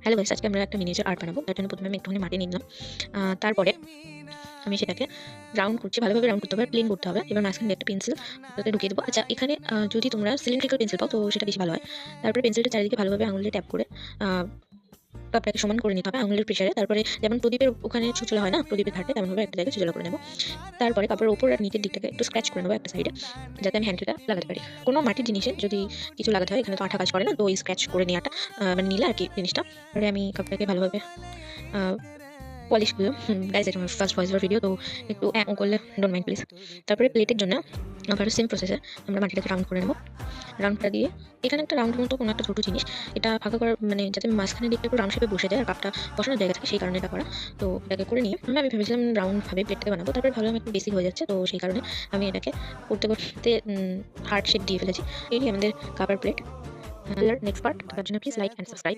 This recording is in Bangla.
হ্যালো গাইস, আজকে আমরা একটা মিনিয়েচার আর্ট বানাবো। তার জন্য প্রথমে আমি একটুখানি মাটি নিয়ে নিলাম। তারপরে আমি সেটাকে রাউন্ড করছি, ভালোভাবে রাউন্ড করতে হবে, প্লেন করতে হবে। এবার মাঝখানে দিয়ে একটা পেন্সিল ওটাতে ঢুকিয়ে দেবো। আচ্ছা, এখানে যদি তোমরা সিলিন্ড্রিক্যাল পেন্সিল পাও তো সেটা বেশি ভালো হয়। তারপরে পেন্সিলটা চারিদিকে ভালোভাবে আঙুল দিয়ে ট্যাপ করে আ কাপটাকে সমান করে নিতে হবে আঙুলের প্রেসারে। তারপরে যেমন প্রদীপের ওখানে ছুঁচোলা হয় না, প্রদীপের ধারটা তেমনভাবে একটা জায়গায় ছুঁচোলা করে নেব। তারপরে কাপড়ের উপর আর নিচের দিকটাকে একটু স্ক্র্যাচ করে নেবো একটা সাইডে, যাতে আমি হ্যান্ডেলটা লাগাতে পারি। কোনো মাটির জিনিসে যদি কিছু লাগাতে হয়, এখানে তো আঠা কাজ করে না, তো ওই স্ক্র্যাচ করে নেওয়াটা মানে নিলে আর কি জিনিসটা। তারপরে আমি কাপটাকে ভালোভাবে আ পলিশ করলাম। গাইস, এটা আমার ফার্স্ট ভয়েস ওভার ভিডিও, তো একটু করলে ডোন্ট মাইন্ড প্লিজ। তারপরে প্লেটের জন্য আবারও সেম প্রসেসে আমরা মাটিটাকে রাউন্ড করে নেব। রাউন্ডটা দিয়ে এখানে একটা রাউন্ড মতো কোনো একটা ছোট জিনিস, এটা ফাঁকা করার মানে যাতে মাঝখানের দিকটা একটু রাউন্ড শেপে বসে যায় আর কাপটা বসানোর জায়গা থাকে, সেই কারণে এটা করা। তো এটাকে করে নিয়ে আমি ভেবেছিলাম রাউন্ডভাবে প্লেটটাকে বানাবো। তারপরে ভাবলাম একটু বেশি হয়ে যাচ্ছে, তো সেই কারণে আমি এটাকে করতে করতে হার্ট শেপ দিয়ে ফেলেছি। এই নিয়ে আমাদের কাপ আর প্লেট। নেক্সট পার্ট, তার জন্য প্লিজ লাইক অ্যান্ড সাবস্ক্রাইব।